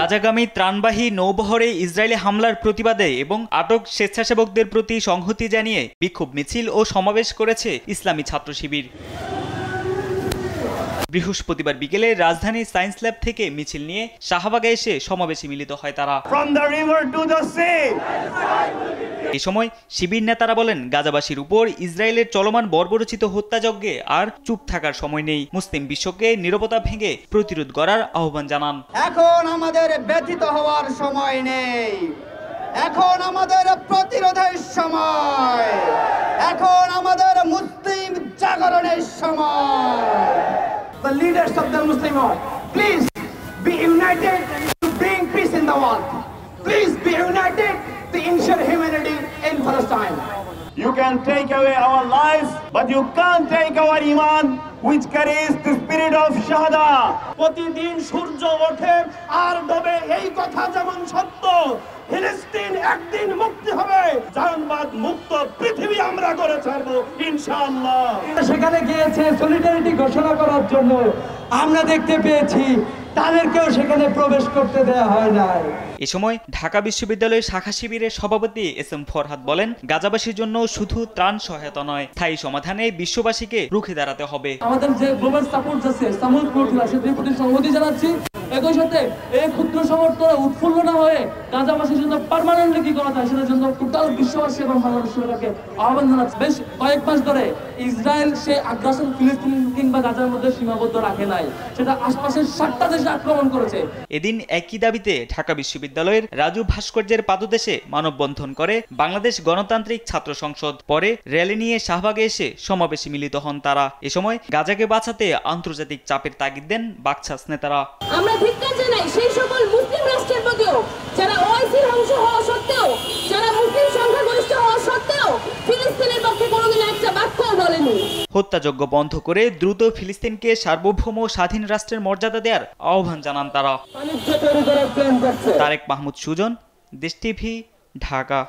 গাজাগামী ত্রাণবাহী নৌবহরে Israeli হামলার প্রতিবাদে এবং আটক স্বেচ্ছাসেবকদের প্রতি সংহতি জানিয়ে বিক্ষোভ মিছিল ও সমাবেশ করেছে ইসলামী ছাত্র শিবির। বৃহস্পতিবার বিকেলে রাজধানীর সায়েন্স ল্যাব থেকে মিছিল নিয়ে শাহবাগে এসে সমাবেশে মিলিত হয় তারা। এ সময় শিবির নেতারা বলেন, গাজাবাসীর উপর ইসরায়েলের চলমান বর্বরোচিত হত্যাযজ্ঞে আর চুপ থাকার সময় নেই। মুসলিম বিশ্বকে নীরবতা ভেঙে প্রতিরোধ করার আহ্বান জানান। এখন আমাদের ব্যথিত হওয়ার সময় নেই, এখন আমাদের প্রতিরোধের সময়, এখন আমাদের মুসলিম জাগরণের সময়। The leaders of the Muslim world, please be united to bring peace in the world. Please be united to ensure humanity in Palestine. You can take away our lives, but you can't take our iman, which carries the spirit of shahada. প্রতিদিন সূর্য ওঠে আর ডোবে, এই কথা যেমন সত্য, ফিলিস্তিন একদিন মুক্তি হবে। জাহান্নাম মুক্ত পৃথিবী আমরা করে ছাড়বো ইনশাআল্লাহ। সেখানে গিয়েছে সলিডারিটি ঘোষণা করার জন্য, আমরা দেখতে পেয়েছি তাদেরকেও সেখানে প্রবেশ করতে দেওয়া হয় নাই। এ সময় ঢাকা বিশ্ববিদ্যালয়ের শাখা শিবিরের সভাপতি এস.এম. ফরহাদ বলেন, গাজাবাসীর জন্য শুধু ত্রাণ সহায়তা নয়, স্থায়ী সমাধানে বিশ্ববাসীকে রুখে দাঁড়াতে হবে। আমাদের যে গ্লোবাল সাপোর্ট আছে, সামুদ্রিক কর্তৃপক্ষ, সেটির প্রতি সংহতি জানাচ্ছি। একই সাথে এই ক্ষুদ্র সমর্থনে উৎফুল্ল না হয়ে গাজাবাসীর জন্য পার্মানেন্টলি কি করা যায় সেটার জন্য টোটাল বিশ্ববাসী এবং বাংলাদেশকে আহ্বান জানাচ্ছে। বেশ কয়েক মাস ধরে ইসরায়েল সেই আগ্রাসন ফিলিস্তিন কিংবা গাজার মধ্যে সীমাবদ্ধ রাখে নাই, সেটা আশপাশের 7টা দেশে আক্রমণ করেছে। এদিন একই দাবিতে ঢাকা বিশ্ববিদ্যালয়ের রাজু ভাস্কর্যের পাদদেশে মানববন্ধন করে বাংলাদেশ গণতান্ত্রিক ছাত্র সংসদ। পরে র্যালি নিয়ে শাহবাগে এসে সমাবেশে মিলিত হন তারা। এ সময় গাজাকে বাঁচাতে আন্তর্জাতিক চাপের তাগিদ দেন বাকছাস নেতারা। আমরা ধিক্কার জানাই সেই সকল মুসলিম রাষ্ট্রের প্রতিও যারা ওআইসির অংশ হওয়া সত্ত্বেও, যারা মুসলিম সংখ্যাগরিষ্ঠ হওয়া সত্ত্বেও ফিলিস্তিনের পক্ষে কোনোদিন একটা বাক্যও বলেনি। হত্যাযজ্ঞ বন্ধ করে দ্রুত ফিলিস্তিনকে সার্বভৌম স্বাধীন রাষ্ট্রের মর্যাদা দেওয়ার আহ্বান জানান তারা। তারেক মাহমুদ সুজন, দেশ টিভি, ঢাকা।